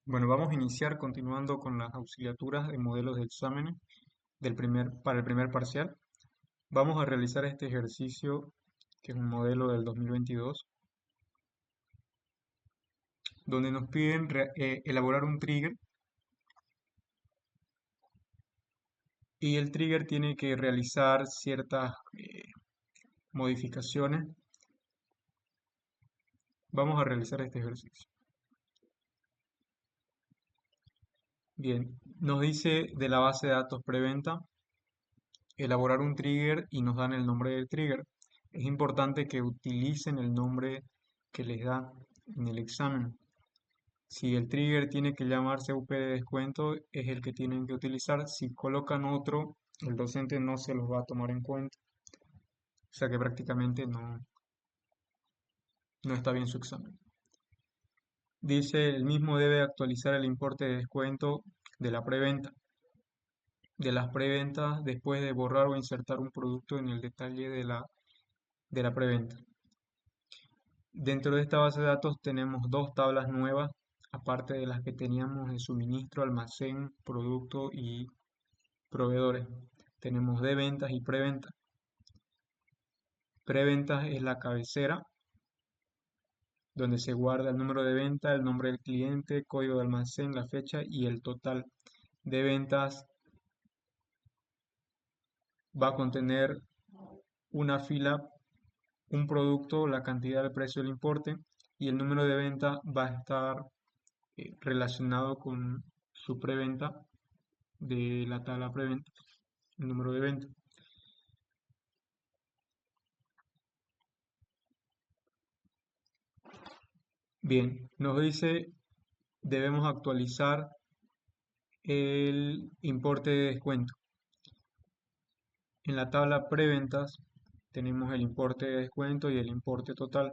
Bueno, vamos a iniciar continuando con las auxiliaturas de modelos de exámenes para el primer parcial. Vamos a realizar este ejercicio, que es un modelo del 2022, donde nos piden elaborar un trigger y el trigger tiene que realizar ciertas modificaciones. Vamos a realizar este ejercicio. Bien, nos dice de la base de datos preventa elaborar un trigger y nos dan el nombre del trigger. Es importante que utilicen el nombre que les da en el examen. Si el trigger tiene que llamarse UP de descuento, es el que tienen que utilizar. Si colocan otro, el docente no se los va a tomar en cuenta. O sea que prácticamente no está bien su examen. Dice, el mismo debe actualizar el importe de descuento de la preventa. De las preventas después de borrar o insertar un producto en el detalle de la preventa. Dentro de esta base de datos tenemos dos tablas nuevas, aparte de las que teníamos de suministro, almacén, producto y proveedores. Tenemos de ventas y preventa. Preventas es la cabecera, donde se guarda el número de venta, el nombre del cliente, código de almacén, la fecha y el total. De ventas va a contener una fila, un producto, la cantidad, el precio, el importe, y el número de venta va a estar relacionado con su preventa de la tabla preventa, el número de venta. Bien, nos dice debemos actualizar el importe de descuento. En la tabla preventas tenemos el importe de descuento y el importe total.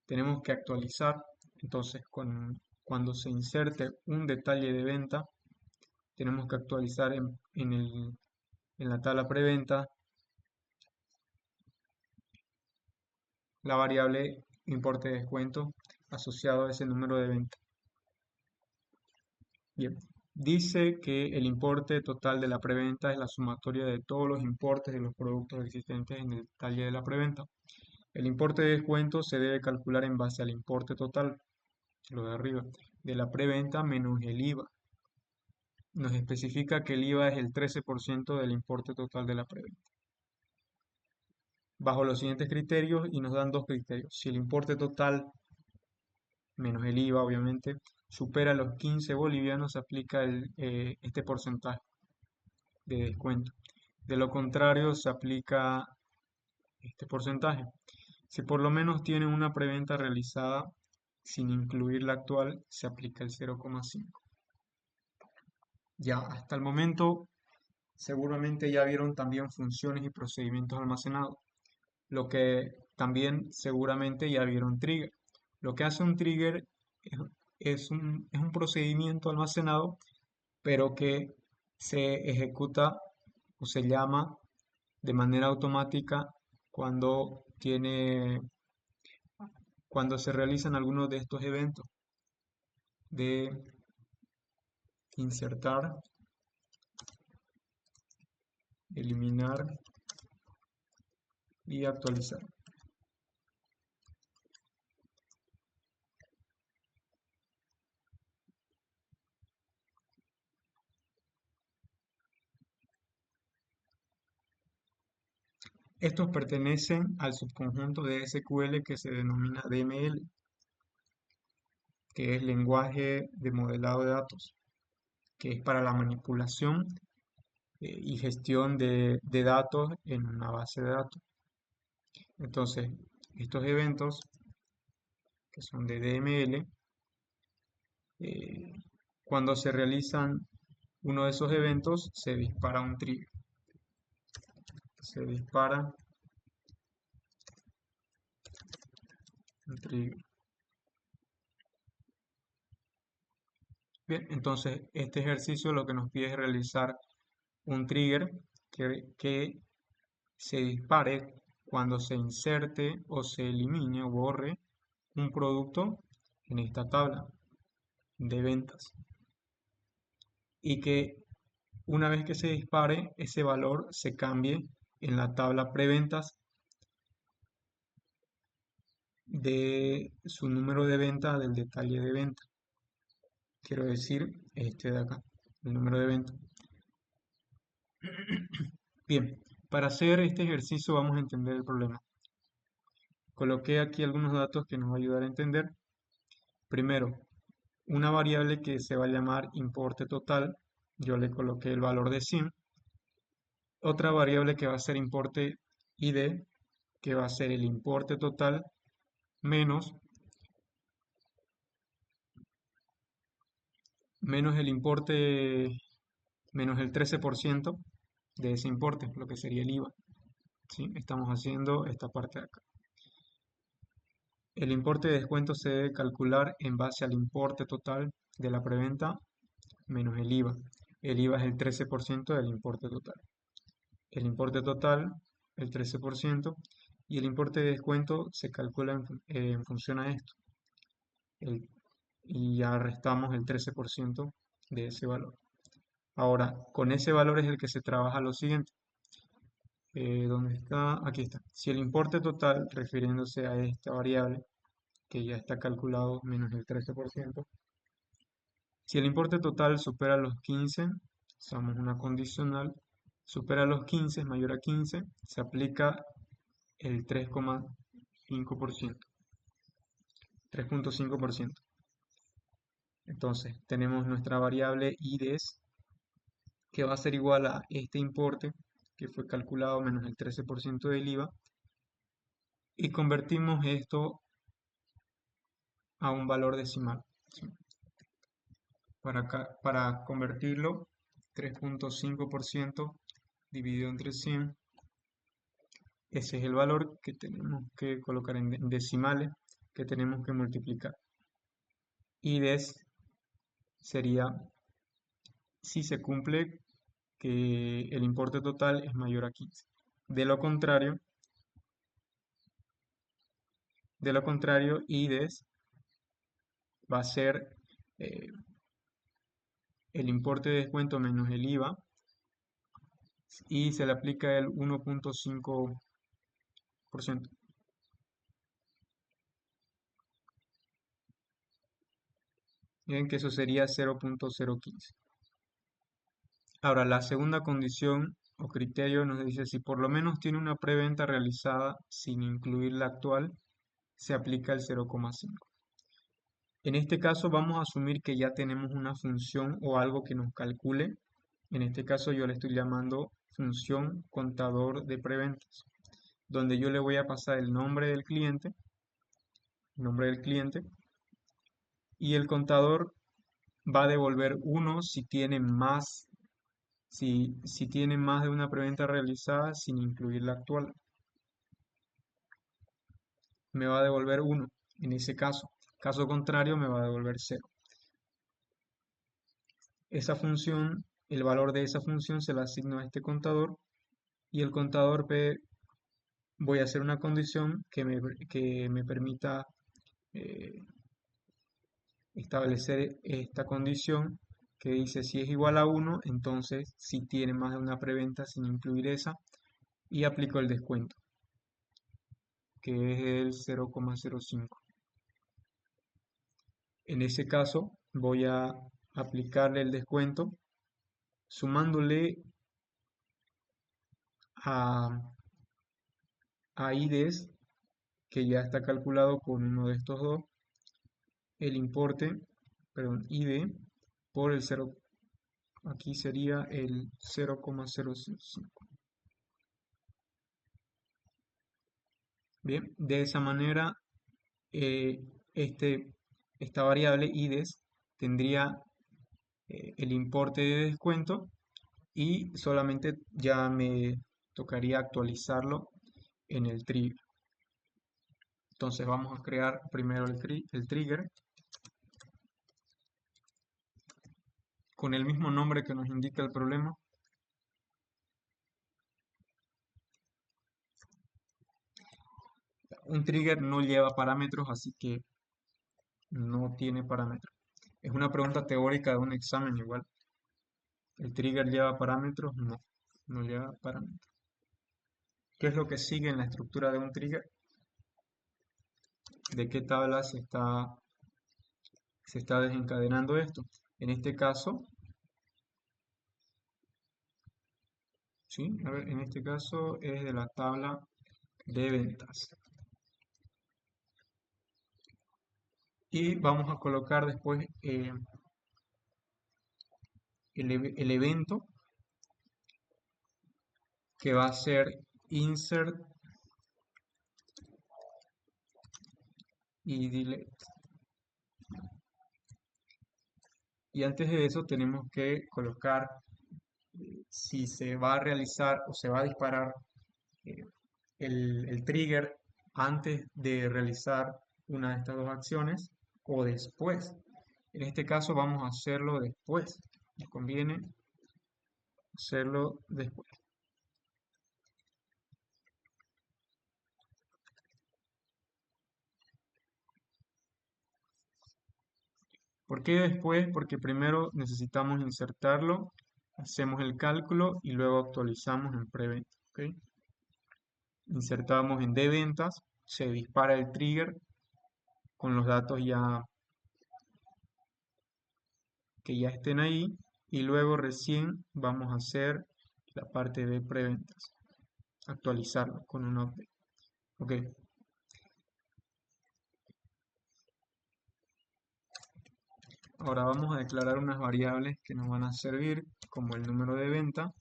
Tenemos que actualizar, entonces cuando se inserte un detalle de venta, tenemos que actualizar en la tabla preventa la variable importe de descuento asociado a ese número de venta. Bien, dice que el importe total de la preventa es la sumatoria de todos los importes de los productos existentes en el detalle de la preventa. El importe de descuento se debe calcular en base al importe total, lo de arriba, de la preventa menos el IVA. Nos especifica que el IVA es el 13% del importe total de la preventa. Bajo los siguientes criterios y nos dan dos criterios. Si el importe total menos el IVA, obviamente, supera los 15 bolivianos, se aplica este porcentaje de descuento. De lo contrario, se aplica este porcentaje. Si por lo menos tiene una preventa realizada sin incluir la actual, se aplica el 0,5. Ya hasta el momento, seguramente ya vieron también funciones y procedimientos almacenados. Lo que también seguramente ya vieron trigger. Lo que hace un trigger es, es un procedimiento almacenado, pero que se ejecuta o se llama de manera automática cuando cuando se realizan algunos de estos eventos de insertar, eliminar y actualizar. Estos pertenecen al subconjunto de SQL que se denomina DML, que es lenguaje de modelado de datos, que es para la manipulación y gestión de datos en una base de datos. Entonces, estos eventos que son de DML, eh, cuando se realizan uno de esos eventos, se dispara un trigger. Se dispara un trigger. Bien, entonces este ejercicio lo que nos pide es realizar un trigger que se dispare cuando se inserte o se elimine o borre un producto en esta tabla. de ventas y que una vez que se dispare, ese valor se cambie en la tabla preventas de su número de venta del detalle de venta. Quiero decir, este de acá, el número de venta. Bien, para hacer este ejercicio vamos a entender el problema. Coloqué aquí algunos datos que nos va a ayudar a entender. Primero, una variable que se va a llamar importe total. Yo le coloqué el valor de 100. Otra variable que va a ser importe ID, que va a ser el importe total menos, menos el importe, menos el 13% de ese importe, lo que sería el IVA. ¿Sí? Estamos haciendo esta parte de acá. El importe de descuento se debe calcular en base al importe total de la preventa menos el IVA. El IVA es el 13% del importe total. El importe total, el 13%, y el importe de descuento se calcula en función a esto. Y ya restamos el 13% de ese valor. Ahora, con ese valor es el que se trabaja lo siguiente. ¿Dónde está? Aquí está. Si el importe total, refiriéndose a esta variable, que ya está calculado menos el 13%, si el importe total supera los 15, usamos una condicional, supera los 15, es mayor a 15, se aplica el 3,5%, 3,5%. Entonces, tenemos nuestra variable IDES, que va a ser igual a este importe, que fue calculado menos el 13% del IVA, y convertimos esto a un valor decimal. ¿Sí? Para convertirlo, 3,5% dividido entre 100, ese es el valor que tenemos que colocar en decimales, que tenemos que multiplicar. Y sería si se cumple que el importe total es mayor a 15. De lo contrario, IDES va a ser eh, el importe de descuento menos el IVA y se le aplica el 1,5%. Bien, que eso sería 0,015. Ahora, la segunda condición o criterio nos dice si por lo menos tiene una preventa realizada sin incluir la actual, se aplica el 0,5. En este caso vamos a asumir que ya tenemos una función o algo que nos calcule. En este caso yo le estoy llamando función contador de preventas, donde yo le voy a pasar el nombre del cliente, y el contador va a devolver 1 si tiene más, si tiene más de una preventa realizada sin incluir la actual. Me va a devolver 1 en ese caso. Caso contrario, me va a devolver 0. Esa función, el valor de esa función se la asigno a este contador y el contador voy a hacer una condición que me permita eh, establecer esta condición que dice si es igual a 1, entonces si tiene más de una preventa sin incluir esa y aplico el descuento, que es el 0,05. En ese caso voy a aplicarle el descuento sumándole a, a IDES, que ya está calculado con uno de estos dos, el importe, perdón, ID por el 0, aquí sería el 0,005. Bien, de esa manera eh, este, esta variable IDES tendría el importe de descuento y solamente ya me tocaría actualizarlo en el trigger. Entonces vamos a crear primero el trigger con el mismo nombre que nos indica el problema. Un trigger no lleva parámetros, así que no tiene parámetros. Es una pregunta teórica de un examen igual. ¿El trigger lleva parámetros? No, no lleva parámetros. ¿Qué es lo que sigue en la estructura de un trigger? ¿De qué tabla se está desencadenando esto? En este caso, ¿sí? A ver, en este caso es de la tabla de ventas. Y vamos a colocar después el evento que va a ser insert y delete. Y antes de eso tenemos que colocar si se va a realizar o se va a disparar eh, el trigger antes de realizar una de estas dos acciones o después. En este caso vamos a hacerlo después. Nos conviene hacerlo después. ¿Por qué después? Porque primero necesitamos insertarlo, hacemos el cálculo y luego actualizamos en preventa. ¿Ok? Insertamos en de ventas, se dispara el trigger con los datos ya que ya estén ahí y luego recién vamos a hacer la parte de preventas, actualizarlo con un update. Ok, ahora vamos a declarar unas variables que nos van a servir como el número de venta,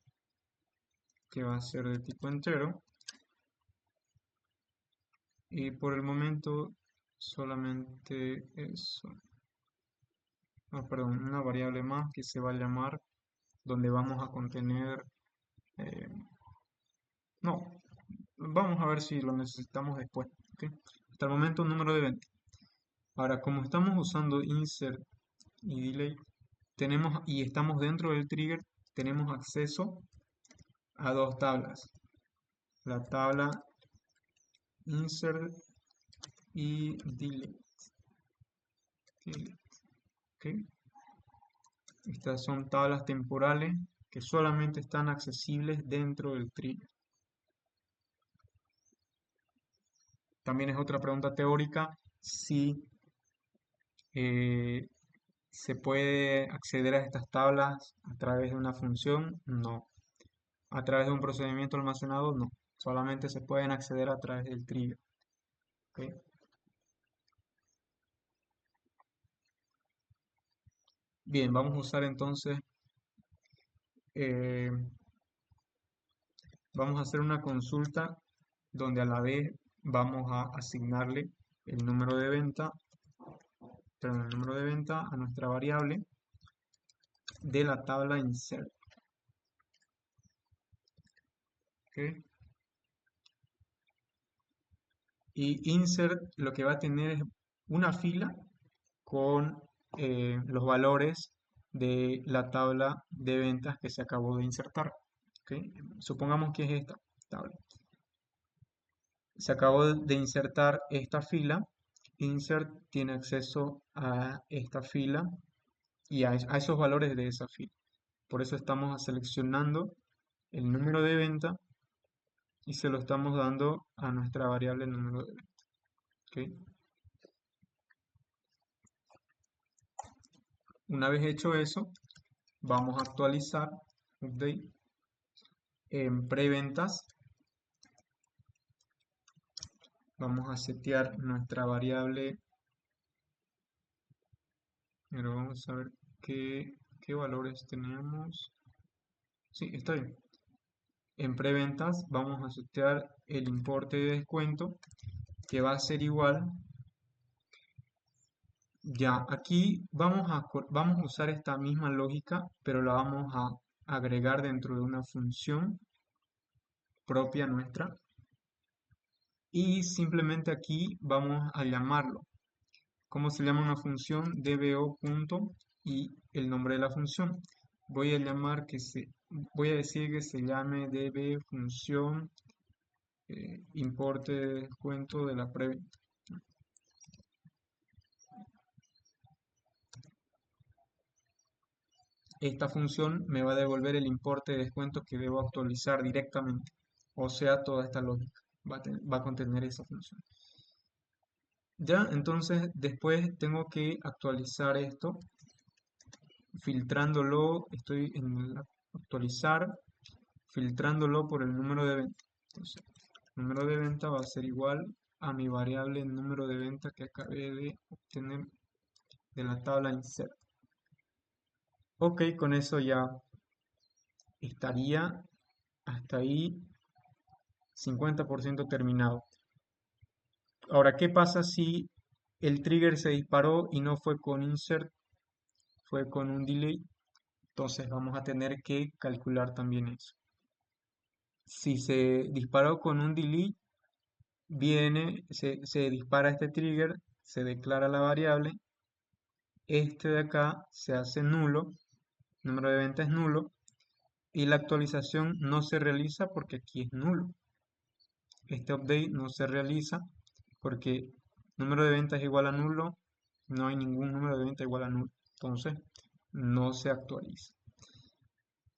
que va a ser de tipo entero, y por el momento solamente eso. Perdón, una variable más que se va a llamar donde vamos a contener, eh, no, vamos a ver si lo necesitamos después. ¿Ok? Hasta el momento número de venta. Ahora, como estamos usando insert y delay, tenemos y estamos dentro del trigger, tenemos acceso a dos tablas. La tabla insert y delete. ¿Ok? Estas son tablas temporales que solamente están accesibles dentro del trigger. También es otra pregunta teórica si eh, se puede acceder a estas tablas a través de una función. No. A través de un procedimiento almacenado, no. Solamente se pueden acceder a través del trigger. ¿Ok? Bien, vamos a usar entonces, eh, vamos a hacer una consulta donde a la vez vamos a asignarle el número de venta, perdón, el número de venta a nuestra variable de la tabla insert. ¿Ok? Y insert lo que va a tener es una fila con los valores de la tabla de ventas que se acabó de insertar. ¿Ok? Supongamos que es esta tabla. Se acabó de insertar esta fila. Insert tiene acceso a esta fila y a esos valores de esa fila. Por eso estamos seleccionando el número de venta y se lo estamos dando a nuestra variable número de venta. ¿Ok? Una vez hecho eso, vamos a actualizar update en preventas. Vamos a setear nuestra variable, pero vamos a ver qué valores tenemos. Sí, está bien. En preventas vamos a setear el importe de descuento que va a ser igual. Ya, aquí vamos a usar esta misma lógica, pero la vamos a agregar dentro de una función propia nuestra. Y simplemente aquí vamos a llamarlo. ¿Cómo se llama una función? dbo punto y el nombre de la función. Voy a llamar voy a decir que se llame db función importe de descuento de la preventa. esta función me va a devolver el importe de descuento que debo actualizar directamente. O sea, toda esta lógica va a contener esa función. Ya, entonces después tengo que actualizar esto, filtrándolo, estoy en el actualizar, filtrándolo por el número de venta. Entonces, el número de venta va a ser igual a mi variable número de venta que acabé de obtener de la tabla insert. Ok, con eso ya estaría hasta ahí 50% terminado. Ahora, ¿qué pasa si el trigger se disparó y no fue con insert, fue con un delay? Entonces vamos a tener que calcular también eso. Si se disparó con un delay, se dispara este trigger, se declara la variable, este de acá se hace nulo, número de venta es nulo, y la actualización no se realiza porque aquí es nulo. Este update no se realiza porque número de venta es igual a nulo, no hay ningún número de venta igual a nulo, entonces no se actualiza.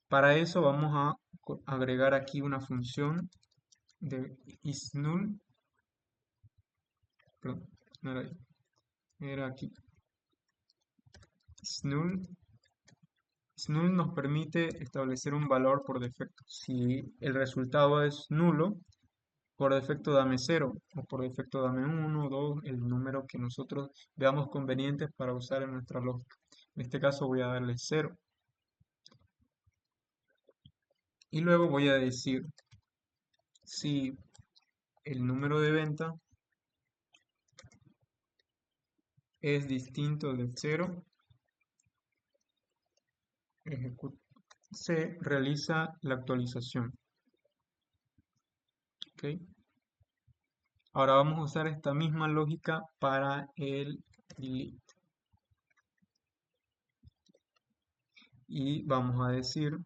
Para eso vamos a agregar aquí una función de isNull, perdón, no era ahí, era aquí. isNull, isNull nos permite establecer un valor por defecto. Si el resultado es nulo, por defecto dame 0 o por defecto dame 1, 2, el número que nosotros veamos conveniente para usar en nuestra lógica. En este caso voy a darle 0. Y luego voy a decir si el número de venta es distinto de 0, se realiza la actualización. ¿Ok? Ahora vamos a usar esta misma lógica para el delete. Y vamos a decir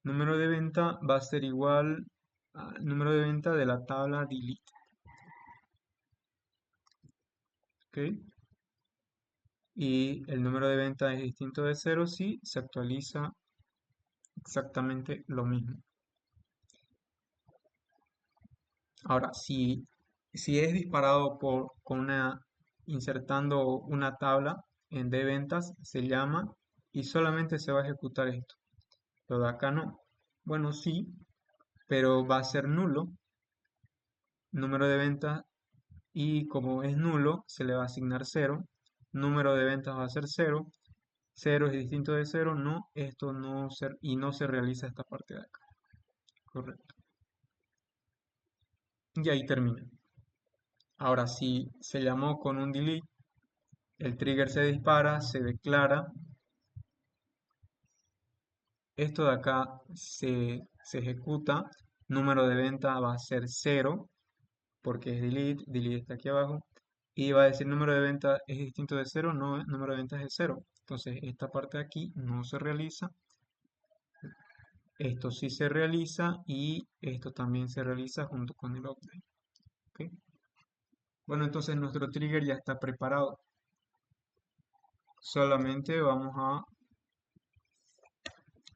número de venta va a ser igual al número de venta de la tabla delete. ¿Ok? Y el número de venta es distinto de 0 si se actualiza exactamente lo mismo. Ahora, si es disparado insertando una tabla en de ventas, se llama y solamente se va a ejecutar esto. Lo de acá no. Bueno, sí, pero va a ser nulo, número de ventas, y como es nulo, se le va a asignar 0. Número de ventas va a ser 0. 0 es distinto de 0, no, esto no y no se realiza esta parte de acá. Correcto. Y ahí termina. Ahora, si se llamó con un delete, el trigger se dispara, se declara. Esto de acá se ejecuta. Número de venta va a ser 0, porque es delete, delete está aquí abajo. Y va a decir número de venta es distinto de 0, no, número de venta es 0. Entonces, esta parte de aquí no se realiza. Esto sí se realiza y esto también se realiza junto con el update. ¿Ok? Bueno, entonces nuestro trigger ya está preparado. Solamente vamos a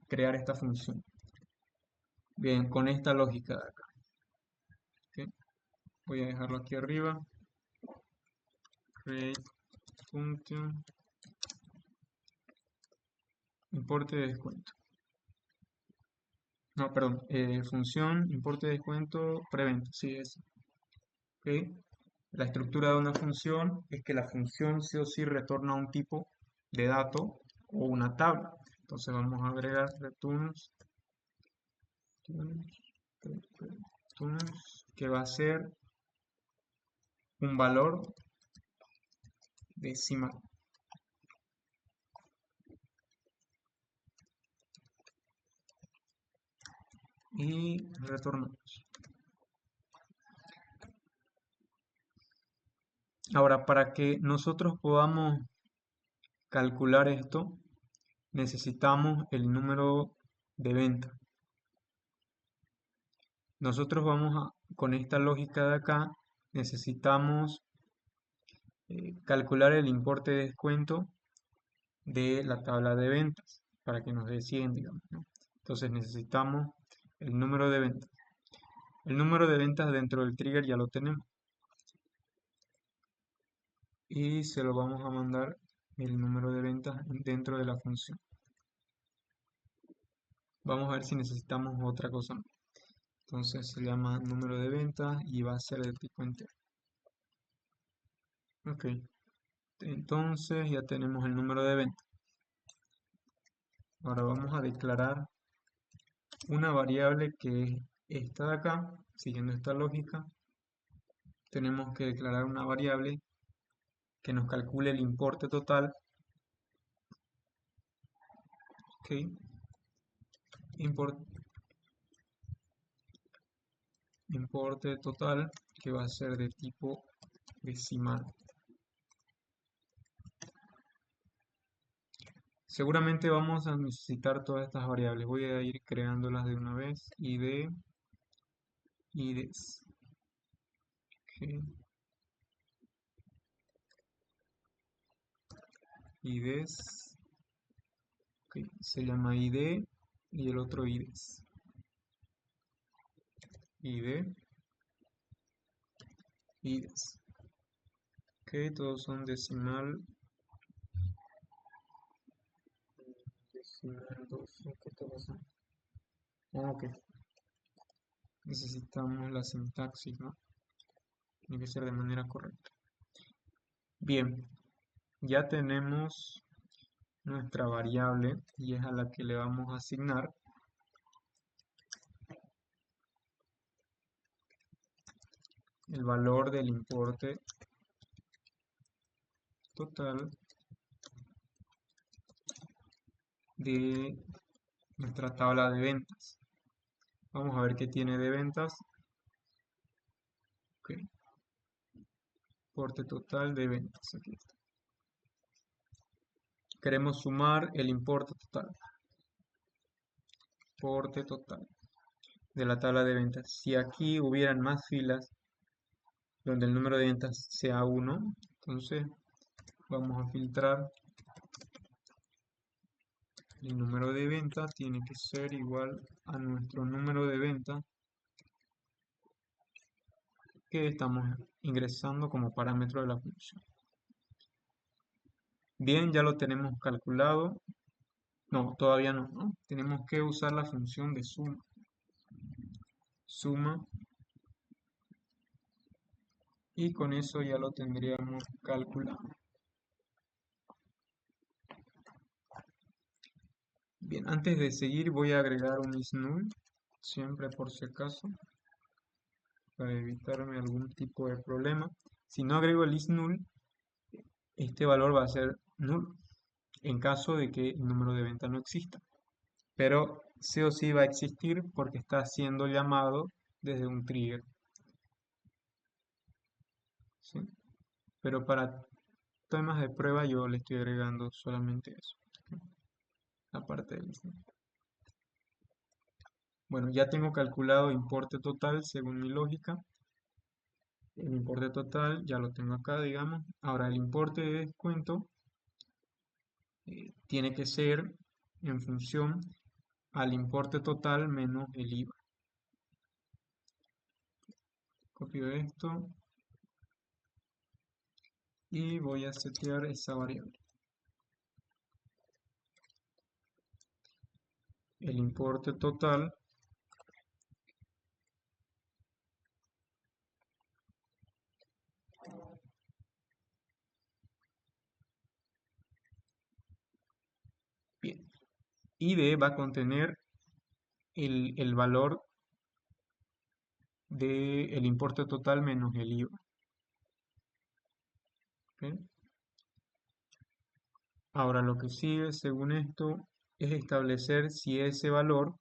crear esta función. Bien, con esta lógica de acá. ¿Ok? Voy a dejarlo aquí arriba. Create function. Importe de descuento. No, perdón. Función, importe de descuento, preventa. Sí, es. ¿Ok? La estructura de una función es que la función sí o sí retorna un tipo de dato o una tabla. Entonces vamos a agregar returns, que va a ser un valor decimal. Y retornamos. Ahora, para que nosotros podamos calcular esto, necesitamos el número de venta. Nosotros con esta lógica de acá, necesitamos calcular el importe de descuento de la tabla de ventas para que nos dé 100, digamos, ¿no? Entonces necesitamos el número de ventas. El número de ventas dentro del trigger ya lo tenemos. Y se lo vamos a mandar el número de ventas dentro de la función. Vamos a ver si necesitamos otra cosa más. Entonces se llama número de ventas y va a ser de tipo entero. Ok, entonces ya tenemos el número de ventas. Ahora vamos a declarar una variable que es esta de acá, siguiendo esta lógica. Tenemos que declarar una variable que nos calcule el importe total. Ok, importe total que va a ser de tipo decimal. Seguramente vamos a necesitar todas estas variables. Voy a ir creándolas de una vez. ID, IDES. Ok, IDES. Ok, se llama ID y el otro IDES. ID, IDES. Ok, todos son decimal. Decimal 12. ¿Qué está pasando? Ok, necesitamos la sintaxis, ¿no? Tiene que ser de manera correcta. Bien, ya tenemos nuestra variable y es a la que le vamos a asignar el valor del importe total de nuestra tabla de ventas. Vamos a ver qué tiene de ventas. Ok, importe total de ventas. Aquí está. Queremos sumar el importe total. Importe total de la tabla de ventas. Si aquí hubieran más filas donde el número de ventas sea 1, entonces vamos a filtrar. El número de ventas tiene que ser igual a nuestro número de ventas que estamos ingresando como parámetro de la función. Bien, ya lo tenemos calculado. No, todavía no, ¿no? Tenemos que usar la función de suma. Suma. Y con eso ya lo tendríamos calculado. Bien, antes de seguir voy a agregar un isNull, siempre por si acaso, para evitarme algún tipo de problema. Si no agrego el isNull, este valor va a ser nulo, en caso de que el número de venta no exista. Pero sí o sí va a existir porque está siendo llamado desde un trigger. ¿Sí? Pero para temas de prueba yo le estoy agregando solamente eso, aparte del isNull. Bueno, ya tengo calculado importe total según mi lógica. El importe total ya lo tengo acá, digamos. Ahora el importe de descuento tiene que ser en función al importe total menos el IVA. Copio esto y voy a setear esa variable. El importe total bien. ID va a contener el valor del importe total menos el IVA. ¿Ok? Ahora lo que sigue según esto es establecer si ese valor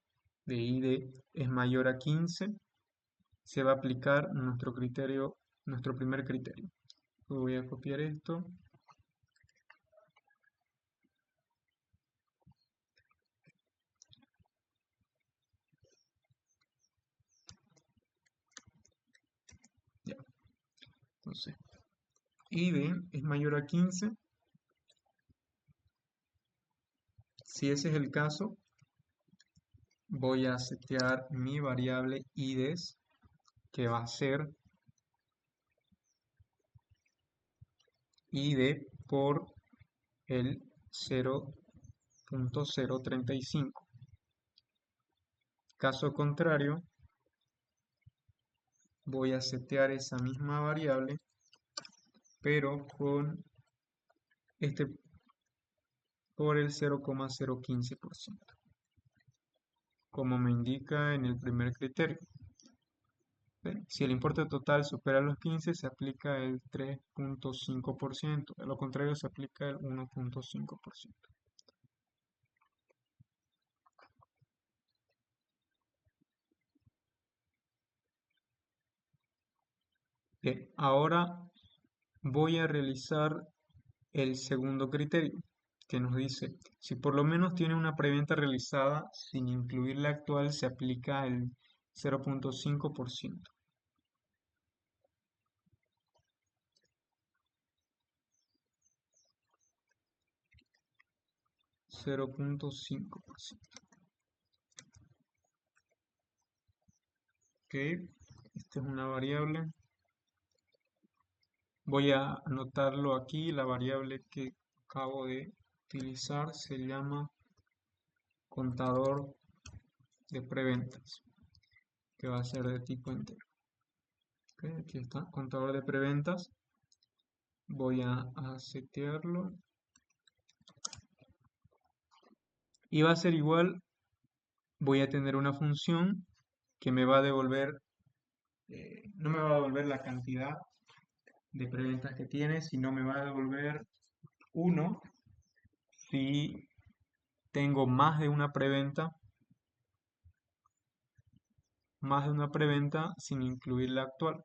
de ID es mayor a 15, se va a aplicar nuestro criterio, nuestro primer criterio. Voy a copiar esto. Ya. Entonces, ID es mayor a 15. Si ese es el caso, voy a setear mi variable IDES, que va a ser ID por el 0.035. Caso contrario, voy a setear esa misma variable, pero con este por el 0,015%, como me indica en el primer criterio. ¿Ven? Si el importe total supera los 15, se aplica el 3.5%, de lo contrario se aplica el 1.5%. Bien, ahora voy a realizar el segundo criterio, que nos dice, si por lo menos tiene una preventa realizada sin incluir la actual, se aplica el 0.5%. 0.5%. Ok, esta es una variable. Voy a anotarlo aquí. La variable que acabo de utilizar se llama contador de preventas, que va a ser de tipo entero. Ok, aquí está, contador de preventas. Voy a setearlo. Y va a ser igual, voy a tener una función que me va a devolver, no me va a devolver la cantidad de preventas que tiene, sino me va a devolver 1 si tengo más de una preventa sin incluir la actual.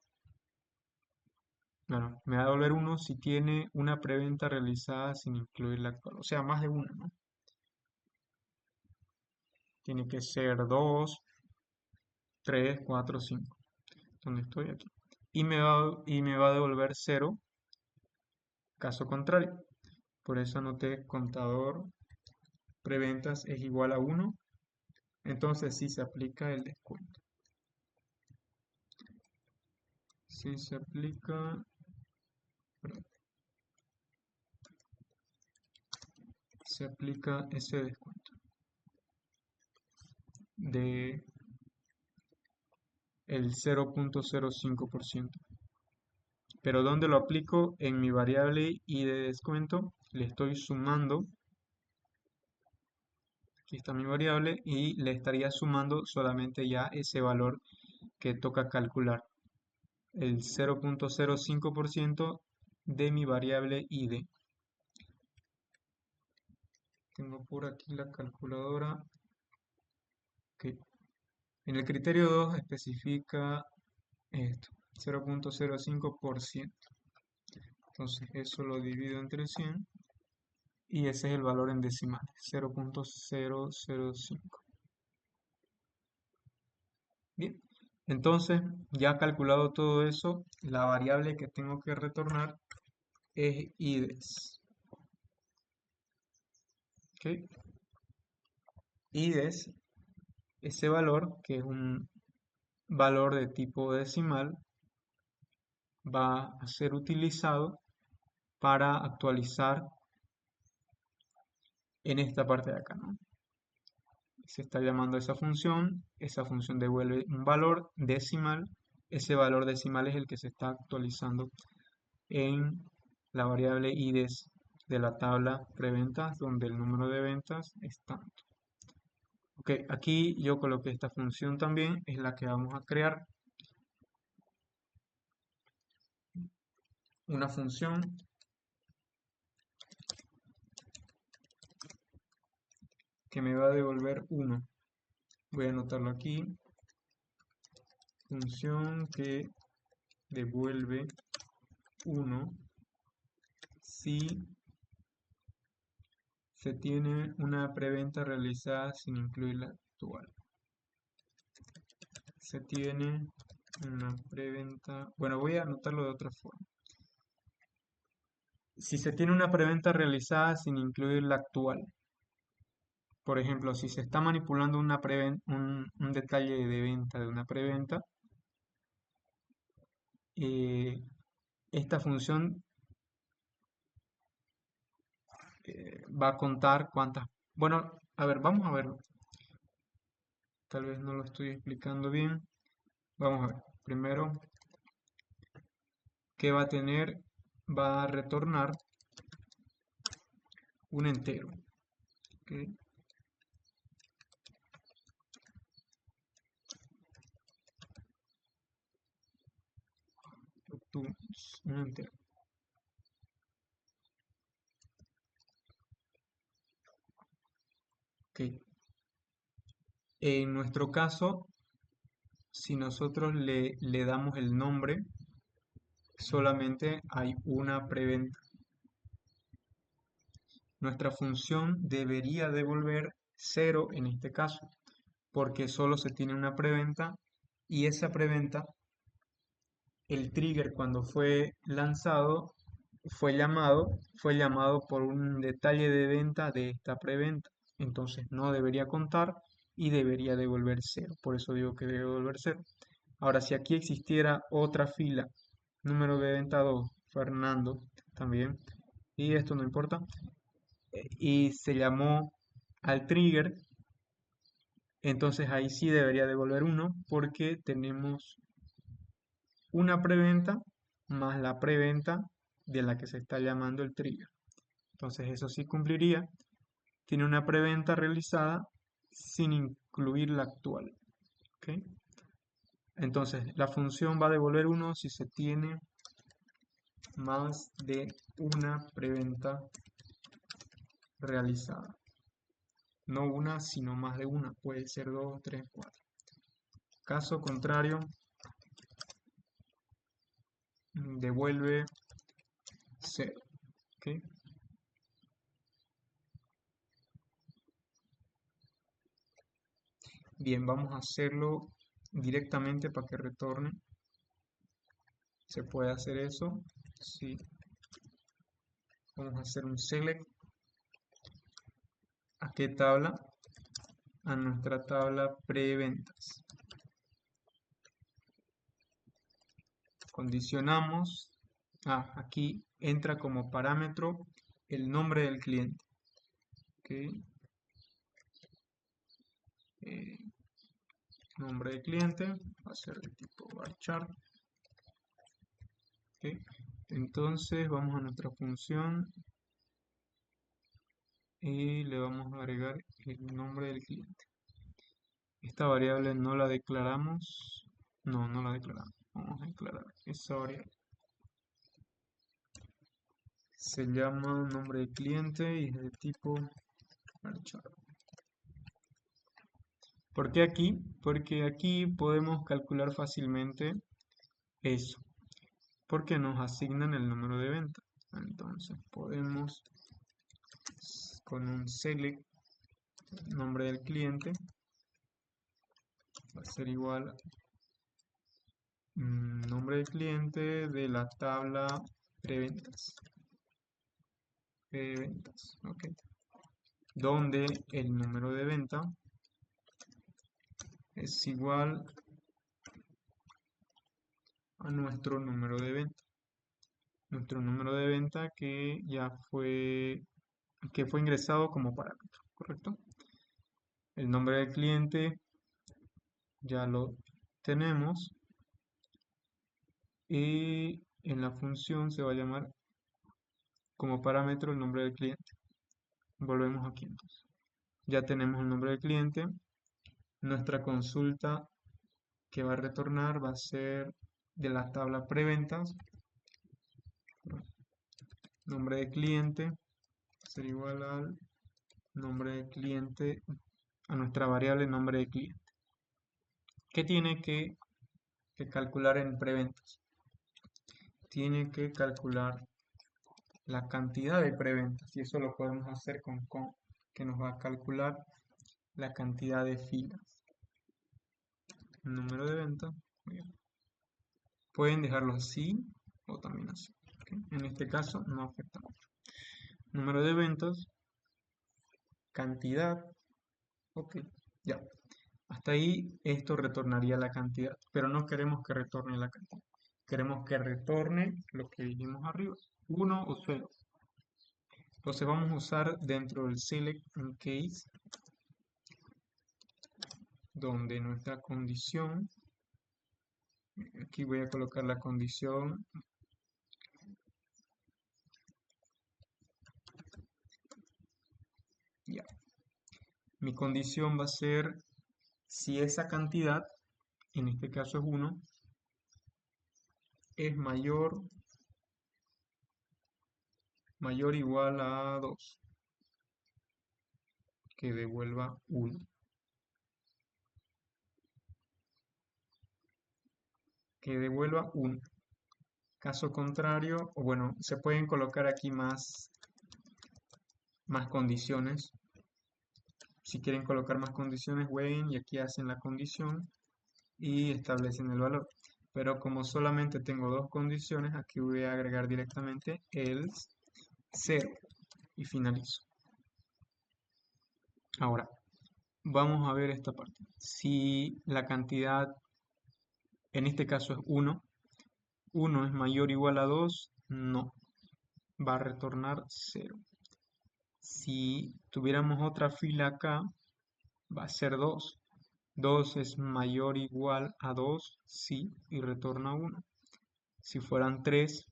Bueno, me va a devolver 1 si tiene una preventa realizada sin incluir la actual, o sea, más de una, ¿no? Tiene que ser 2, 3, 4, 5. Donde estoy aquí. Y me va a devolver 0, caso contrario. Por eso anoté contador preventas es igual a 1. Entonces sí se aplica el descuento. Sí se aplica, perdón, se aplica ese descuento de el 0.05%. Pero ¿dónde lo aplico? En mi variable y de descuento le estoy sumando, aquí está mi variable, y le estaría sumando solamente ya ese valor que toca calcular, el 0.05% de mi variable ID. Tengo por aquí la calculadora que en el criterio 2 especifica esto, 0.05%. Entonces eso lo divido entre 100 y ese es el valor en decimales, 0.005. Bien, entonces ya calculado todo eso, la variable que tengo que retornar es IDES. ¿Ok? IDES, ese valor, que es un valor de tipo decimal, va a ser utilizado para actualizar en esta parte de acá, ¿no? Se está llamando esa función devuelve un valor decimal, ese valor decimal es el que se está actualizando en la variable IDES de la tabla preventas, donde el número de ventas es tanto. Ok, aquí yo coloqué esta función también, es la que vamos a crear, una función que me va a devolver 1. Voy a anotarlo aquí, función que devuelve 1 si se tiene una preventa realizada sin incluir la actual. Se tiene una preventa. Bueno, voy a anotarlo de otra forma. Si se tiene una preventa realizada sin incluir la actual, por ejemplo, si se está manipulando un detalle de venta de una preventa, eh, esta función va a contar cuántas. Bueno, a ver, vamos a verlo. Tal vez no lo estoy explicando bien. Vamos a ver. Primero, ¿qué va a tener? Va a retornar un entero. ¿Ok? Un entero. Ok. En nuestro caso, si nosotros le damos el nombre, solamente hay una preventa. Nuestra función debería devolver cero en este caso, porque solo se tiene una preventa y esa preventa, el trigger cuando fue lanzado, fue llamado por un detalle de venta de esta preventa. Entonces no debería contar y debería devolver cero. Por eso digo que debe devolver cero. Ahora, si aquí existiera otra fila, número de venta 2 Fernando, también, y esto no importa, y se llamó al trigger, entonces ahí sí debería devolver uno porque tenemos una preventa más la preventa de la que se está llamando el trigger. Entonces eso sí cumpliría. Tiene una preventa realizada sin incluir la actual. ¿Ok? Entonces la función va a devolver uno si se tiene más de una preventa realizada. No una, sino más de una. Puede ser dos, tres, cuatro. Caso contrario, devuelve cero. ¿Ok? Bien, vamos a hacerlo directamente para que retorne. Se puede hacer eso. Sí. Vamos a hacer un select. ¿A qué tabla? A nuestra tabla preventas. Condicionamos. Aquí entra como parámetro el nombre del cliente. ¿Ok? Eh, nombre del cliente va a ser de tipo varchar. ¿Ok? Entonces vamos a nuestra función y le vamos a agregar el nombre del cliente. Esta variable no la declaramos. No, no la declaramos. Vamos a declarar esa variable. Se llama nombre del cliente y es de tipo varchar. ¿Por qué aquí? Porque aquí podemos calcular fácilmente eso. Porque nos asignan el número de venta. Entonces podemos con un select nombre del cliente va a ser igual nombre del cliente de la tabla preventas. Preventas, ok. Donde el número de venta es igual a nuestro número de venta. Nuestro número de venta que fue ingresado como parámetro, ¿correcto? El nombre del cliente ya lo tenemos y en la función se va a llamar como parámetro el nombre del cliente. Volvemos aquí entonces. Ya tenemos el nombre del cliente. Nuestra consulta que va a retornar va a ser de la tabla preventas. Nombre de cliente será igual al nombre de cliente, a nuestra variable nombre de cliente. ¿Qué tiene que calcular en preventas? Tiene que calcular la cantidad de preventas y eso lo podemos hacer con que nos va a calcular la cantidad de filas. Número de venta. Bien. Pueden dejarlo así o también así. ¿Ok? En este caso no afecta mucho. Número de ventas, cantidad, ok, ya. Hasta ahí esto retornaría la cantidad, pero no queremos que retorne la cantidad. Queremos que retorne lo que dijimos arriba, 1 o 0. Entonces vamos a usar dentro del select un case donde nuestra condición, aquí voy a colocar la condición, ya. Mi condición va a ser si esa cantidad, en este caso es 1, es mayor o igual a 2, que devuelva 1. Que devuelva 1. Caso contrario, o bueno, se pueden colocar aquí más condiciones. Si quieren colocar más condiciones, jueguen y aquí hacen la condición y establecen el valor. Pero como solamente tengo dos condiciones, aquí voy a agregar directamente el 0 y finalizo. Ahora, vamos a ver esta parte. Si la cantidad, en este caso es 1, 1 es mayor o igual a 2, no, va a retornar 0. Si tuviéramos otra fila acá, va a ser 2. 2 es mayor o igual a 2, sí, y retorna 1. Si fueran 3,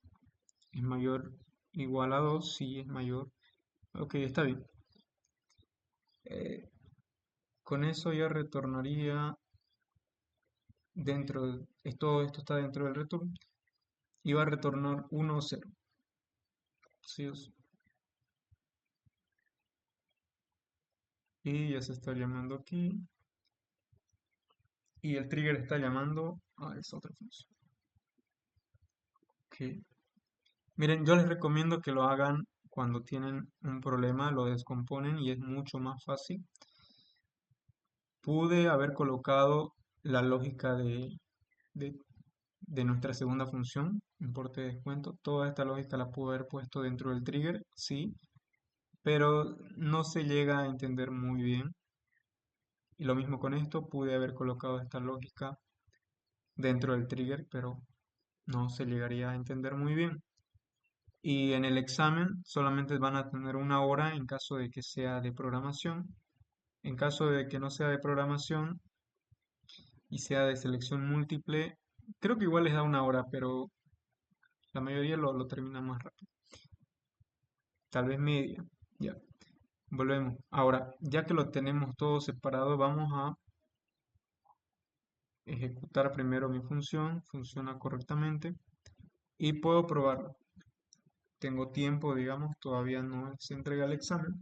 es mayor o igual a 2, sí, es mayor. Ok, está bien. Eh, con eso ya retornaría todo esto está dentro del return, y va a retornar 1 o 0. Sí o sí. Y ya se está llamando aquí. Y el trigger está llamando a esa otra función. Ok. Miren, yo les recomiendo que lo hagan cuando tienen un problema, lo descomponen y es mucho más fácil. Pude haber colocado la lógica de, de nuestra segunda función, importe de descuento. Toda esta lógica la pude haber puesto dentro del trigger, sí, pero no se llega a entender muy bien. Y lo mismo con esto, pude haber colocado esta lógica dentro del trigger, pero no se llegaría a entender muy bien. Y en el examen solamente van a tener una hora en caso de que sea de programación. En caso de que no sea de programación y sea de selección múltiple, creo que igual les da una hora, pero la mayoría lo termina más rápido. Tal vez media. Ya, volvemos. Ahora, ya que lo tenemos todo separado, vamos a ejecutar primero mi función. Funciona correctamente. Y puedo probarlo. Tengo tiempo, digamos, todavía no se entrega el examen.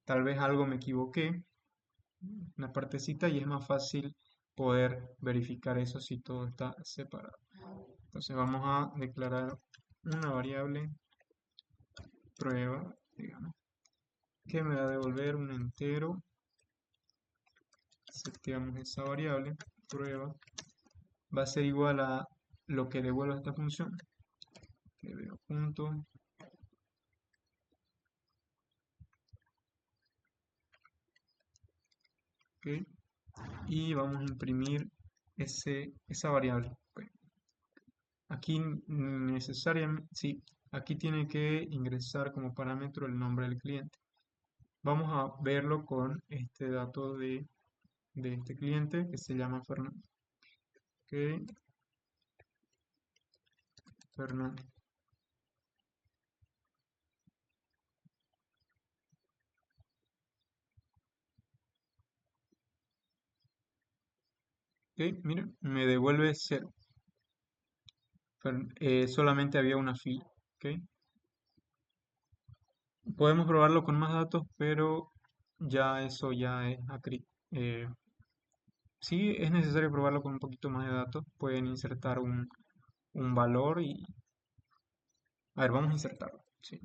Tal vez algo me equivoqué, una partecita, y es más fácil poder verificar eso si todo está separado. Entonces vamos a declarar una variable prueba, digamos, que me va a devolver un entero. Seteamos esa variable prueba, va a ser igual a lo que devuelva esta función, que veo punto. Ok, y vamos a imprimir esa variable. Bueno, aquí necesariamente, sí, aquí tiene que ingresar como parámetro el nombre del cliente. Vamos a verlo con este dato de este cliente que se llama Fernando. Ok, Fernando. Ok, miren, me devuelve 0. Solamente había una fila. Ok, podemos probarlo con más datos, pero ya eso ya es sí, es necesario probarlo con un poquito más de datos. Pueden insertar un valor y... A ver, vamos a insertarlo. Sí,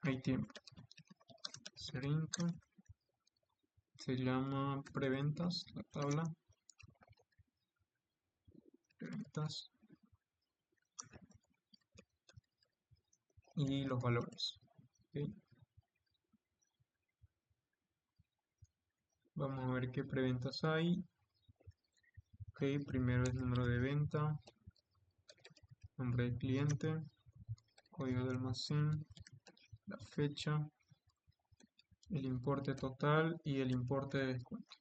hay tiempo. Serinto. Se llama preventas, la tabla. Preventas. y los valores. ¿Ok? Vamos a ver qué preventas hay. Ok, primero es número de venta, nombre del cliente, código de almacén, la fecha, el importe total y el importe de descuento.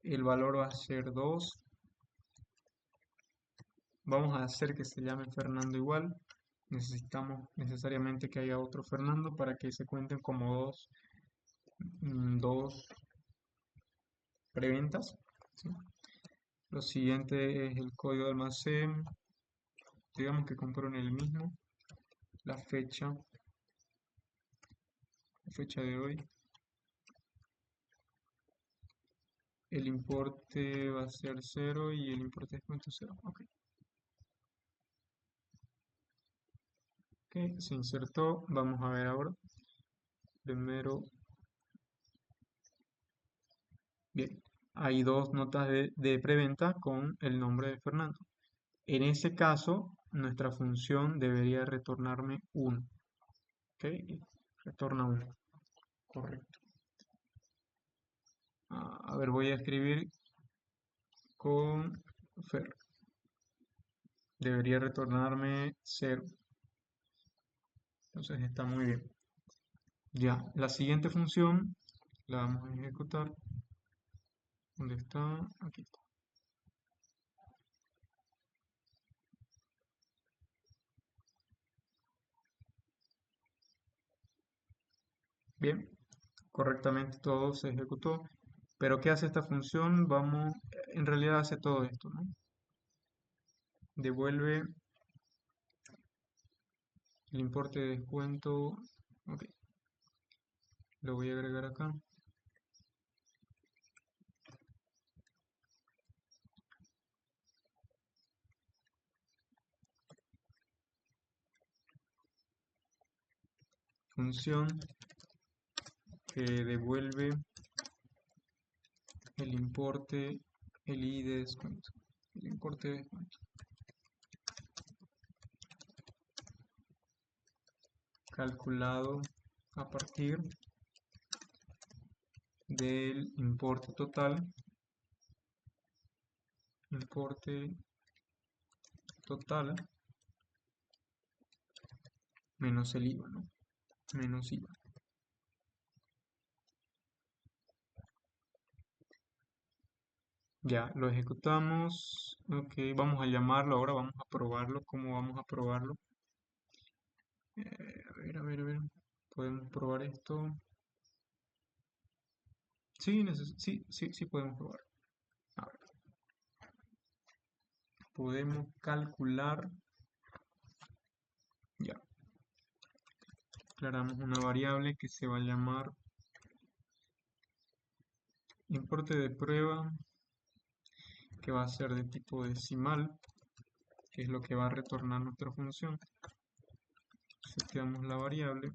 El valor va a ser 2. Vamos a hacer que se llame Fernando igual. Necesitamos necesariamente que haya otro Fernando para que se cuenten como dos preventas. ¿Sí? Lo siguiente es el código de almacén. Digamos que compró en el mismo. La fecha de hoy. El importe va a ser 0 y el importe de descuento 0. Ok. Ok, se insertó. Vamos a ver ahora. Primero, bien, hay dos notas de preventa con el nombre de Fernando. En ese caso, nuestra función debería retornarme 1. ¿Ok? Retorna 1. Correcto. A ver, voy a escribir con Fer. Debería retornarme 0. Entonces está muy bien. Ya, la siguiente función la vamos a ejecutar. ¿Dónde está? Aquí está. Bien, correctamente todo se ejecutó. Pero ¿qué hace esta función? En realidad hace todo esto, ¿no? Devuelve el importe de descuento. Ok, lo voy a agregar acá. Función que devuelve el importe, el I de descuento. El importe de descuento. Calculado a partir del importe total. Importe total menos el IVA, ¿no? Menos IVA. Ya, lo ejecutamos. Ok, vamos a llamarlo ahora, vamos a probarlo. ¿Cómo vamos a probarlo? A ver. ¿Podemos probar esto? Sí, sí podemos probar. A ver, podemos calcular. Ya, declaramos una variable que se va a llamar importe de prueba, que va a ser de tipo decimal, que es lo que va a retornar nuestra función. Seteamos la variable,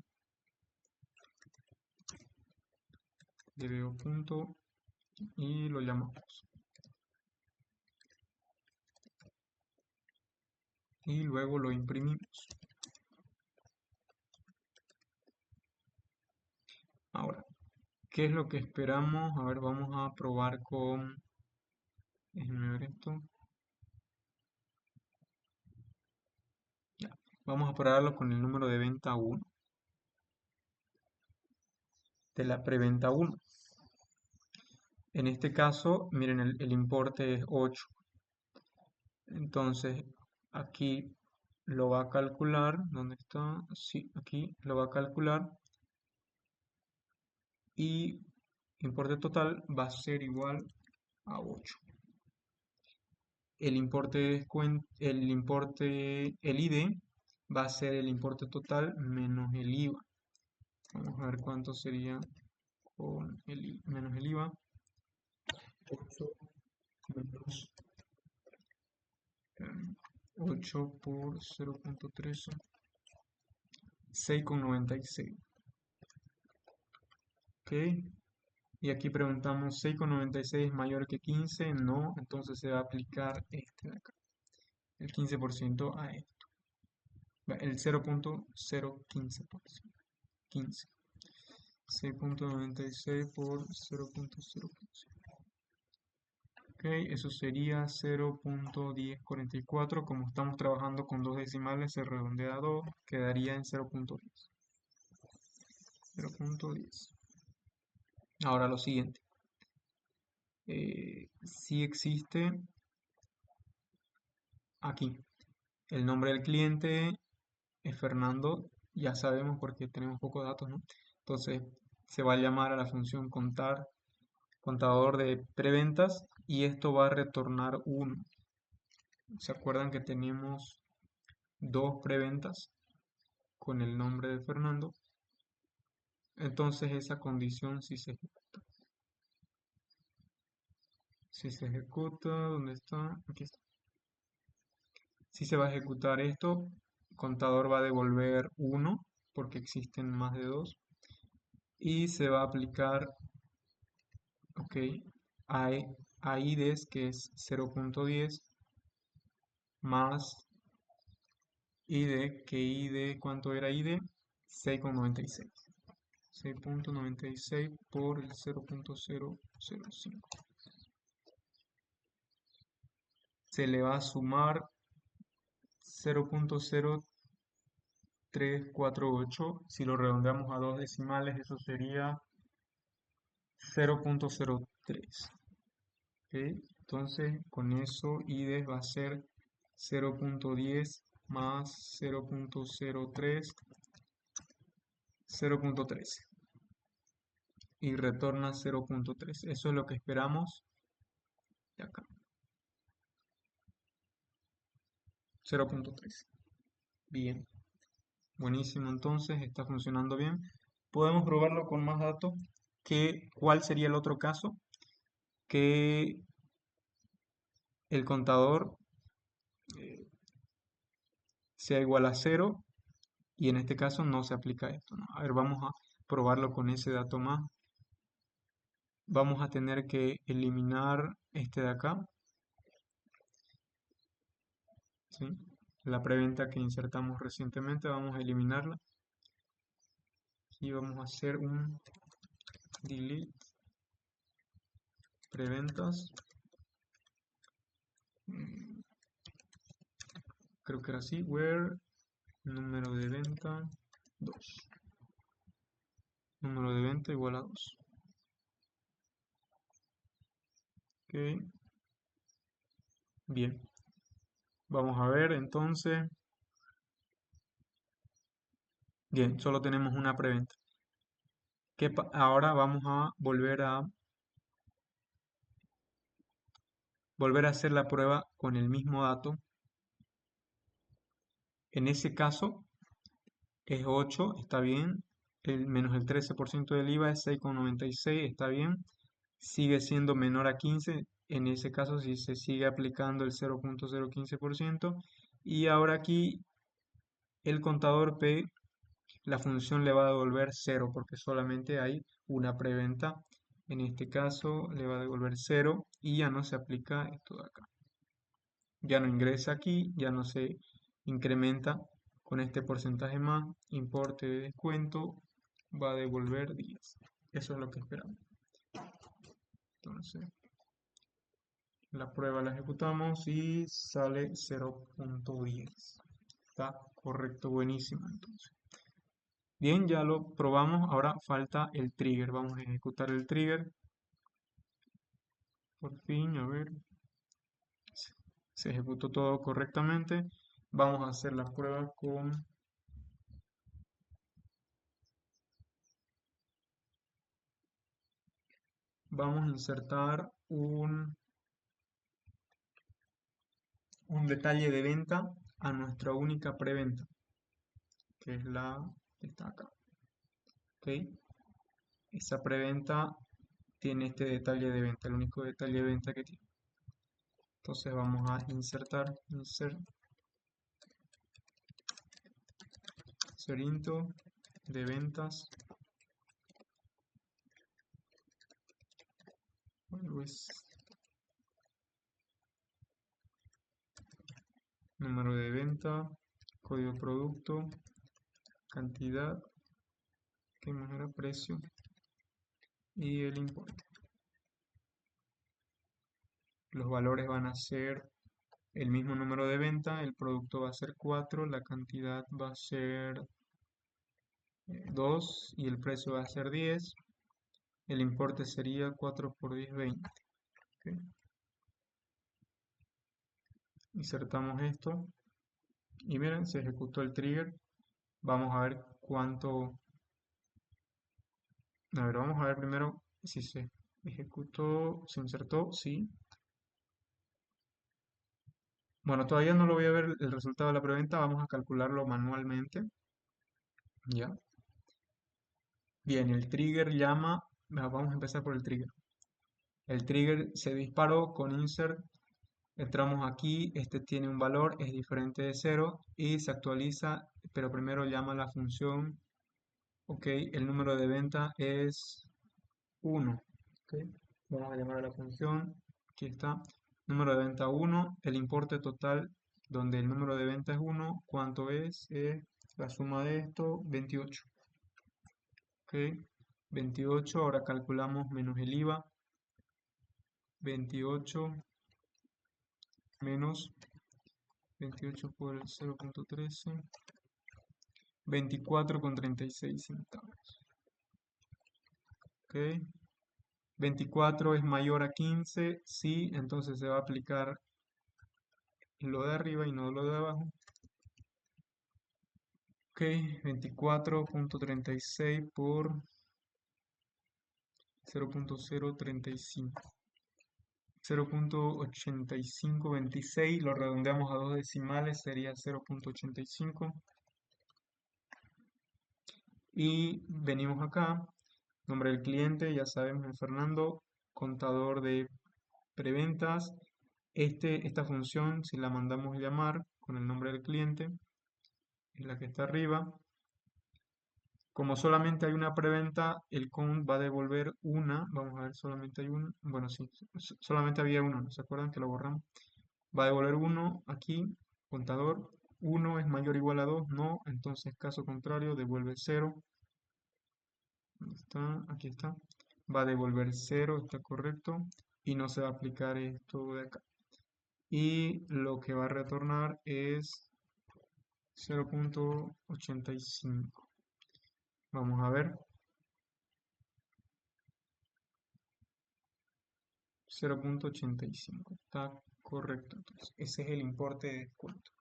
dbo punto y lo llamamos. Y luego lo imprimimos. Ahora, ¿qué es lo que esperamos? A ver, vamos a probar con... Déjenme ver esto. Ya, vamos a probarlo con el número de venta 1. De la preventa 1. En este caso, miren, el importe es 8. Entonces, aquí lo va a calcular. ¿Dónde está? Sí, aquí lo va a calcular. Y importe total va a ser igual a 8. El importe de descuento, el ID va a ser el importe total menos el IVA. Vamos a ver cuánto sería con menos el IVA. 8 menos 8 por 0.13, 6,96. Ok, y aquí preguntamos, ¿6,96 es mayor que 15? No, entonces se va a aplicar este de acá, el 15% a esto. el 0.015 por 15. 6.96 por 0.015. Ok, eso sería 0.1044. Como estamos trabajando con dos decimales, se redondea a 2, quedaría en 0.10. 0.10. Ahora lo siguiente. Si existe aquí el nombre del cliente es Fernando, ya sabemos porque tenemos pocos datos, ¿no? Entonces se va a llamar a la función contador de preventas y esto va a retornar 1. ¿Se acuerdan que tenemos dos preventas con el nombre de Fernando? Entonces esa condición sí se ejecuta. Si se ejecuta, ¿dónde está? Aquí está. Si se va a ejecutar esto, contador va a devolver 1 porque existen más de 2 y se va a aplicar, ok, a IDES que es 0.10 más ID, que ID, ¿cuánto era ID? 6.96. 6.96 por el 0.005. Se le va a sumar 0.0348. Si lo redondeamos a dos decimales, eso sería 0.03. ¿Ok? Entonces, con eso, IDES va a ser 0.10 más 0.03, 0.13. Y retorna 0.3. Eso es lo que esperamos de acá. 0.3. Bien. Buenísimo, entonces está funcionando bien. Podemos probarlo con más datos. ¿Cuál sería el otro caso? Que el contador eh, sea igual a 0 y en este caso no se aplica esto, ¿no? A ver, vamos a probarlo con ese dato más. Vamos a tener que eliminar este de acá, ¿sí? La preventa que insertamos recientemente, vamos a eliminarla. Y vamos a hacer un delete preventas. Mm, Creo que era así, where número de venta 2. Número de venta igual a 2. Ok, bien. Vamos a ver entonces. Bien, solo tenemos una preventa. Ahora vamos a volver a hacer la prueba con el mismo dato. En ese caso es 8, está bien. Menos el 13% del IVA es 6,96, está bien. Sigue siendo menor a 15. En ese caso si se sigue aplicando el 0.015%. Y ahora aquí el contador P, la función le va a devolver 0 porque solamente hay una preventa. En este caso le va a devolver 0 y ya no se aplica esto de acá. Ya no ingresa aquí, ya no se incrementa con este porcentaje más. Importe de descuento va a devolver 10. Eso es lo que esperamos. Entonces, la prueba la ejecutamos y sale 0.10. Está correcto, buenísimo entonces. Bien, ya lo probamos, ahora falta el trigger. Vamos a ejecutar el trigger. Por fin, a ver. Se ejecutó todo correctamente. Vamos a hacer las pruebas con... Vamos a insertar un detalle de venta a nuestra única preventa, que es la que está acá. ¿Ok? Esa preventa tiene este detalle de venta, el único detalle de venta que tiene. Entonces vamos a insert into de ventas. Número de venta, código producto, cantidad, que más era precio, y el importe. Los valores van a ser el mismo número de venta, el producto va a ser 4, la cantidad va a ser 2 y el precio va a ser 10. El importe sería 4 por 10, 20. ¿Ok? Insertamos esto y miren, se ejecutó el trigger. Vamos a ver cuánto. A ver, vamos a ver primero si se ejecutó, se insertó, sí. Bueno, todavía no lo voy a ver el resultado de la preventa, vamos a calcularlo manualmente. Ya. Bien, el trigger llama. Vamos a empezar por el trigger. El trigger se disparó con insert. Entramos aquí, este tiene un valor, es diferente de 0 y se actualiza, pero primero llama la función. Ok, el número de venta es 1. Ok, vamos a llamar a la función. Aquí está. Número de venta 1. El importe total, donde el número de venta es 1. ¿Cuánto es? La suma de esto, 28. Ok, 28. Ahora calculamos menos el IVA. 28 menos 28 por el 0.13. 24,36 centavos. Ok. 24 es mayor a 15. Sí, entonces se va a aplicar lo de arriba y no lo de abajo. Ok, 24,36 por 0.035. 0.8526, lo redondeamos a dos decimales, sería 0.85. Y venimos acá, nombre del cliente, ya sabemos, es Fernando, contador de preventas. Esta función, si la mandamos llamar con el nombre del cliente, es la que está arriba. Como solamente hay una preventa, el count va a devolver una. Vamos a ver, solamente hay una. Bueno, sí, solamente había uno, ¿no se acuerdan que lo borramos? Va a devolver uno aquí, contador. 1 es mayor o igual a 2, no. Entonces, caso contrario, devuelve 0. ¿Dónde está? Aquí está. Va a devolver 0, está correcto. Y no se va a aplicar esto de acá. Y lo que va a retornar es 0.85. Vamos a ver. 0.85. Está correcto. Entonces, ese es el importe de descuento.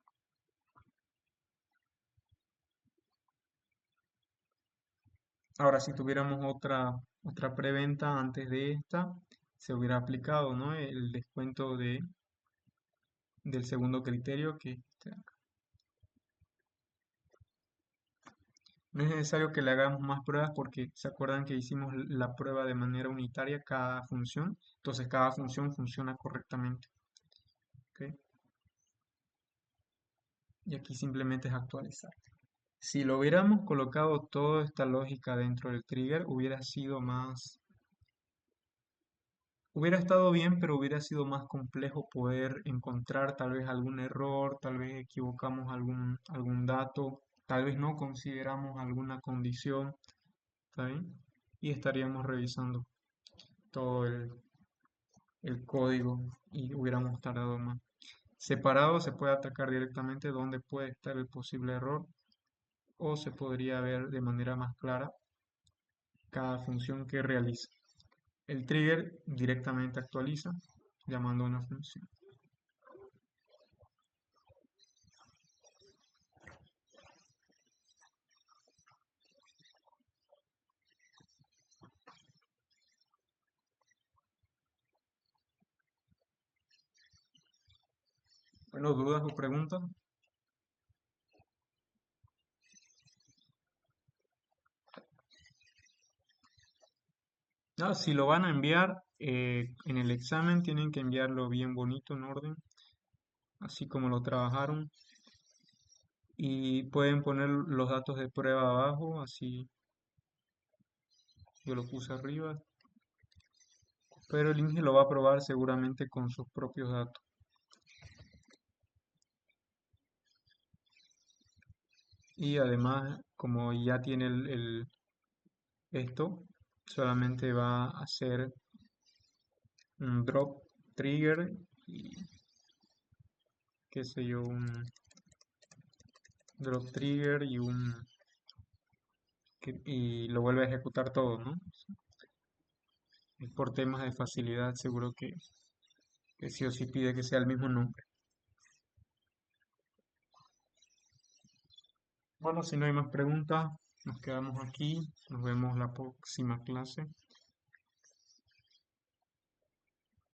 Ahora, si tuviéramos otra preventa antes de esta, se hubiera aplicado, ¿no? El descuento del segundo criterio que está acá. No es necesario que le hagamos más pruebas porque se acuerdan que hicimos la prueba de manera unitaria cada función. Entonces, cada función funciona correctamente. ¿Ok? Y aquí simplemente es actualizar. Si lo hubiéramos colocado toda esta lógica dentro del trigger, hubiera estado bien, pero hubiera sido más complejo poder encontrar tal vez algún error, tal vez equivocamos algún dato, tal vez no consideramos alguna condición, ¿está bien? Y estaríamos revisando todo el código y hubiéramos tardado más. Separado se puede atacar directamente dónde puede estar el posible error o se podría ver de manera más clara cada función que realiza. El trigger directamente actualiza llamando a una función. Bueno, dudas o preguntas. Si lo van a enviar en el examen, tienen que enviarlo bien bonito, en orden, así como lo trabajaron. Y pueden poner los datos de prueba abajo, así yo lo puse arriba. Pero el INGE lo va a probar seguramente con sus propios datos. Y además, como ya tiene esto, solamente va a hacer un drop trigger y qué sé yo, un drop trigger y y lo vuelve a ejecutar todo, ¿no? Es por temas de facilidad, seguro que sí o sí pide que sea el mismo nombre. Bueno, si no hay más preguntas, nos quedamos aquí. Nos vemos la próxima clase.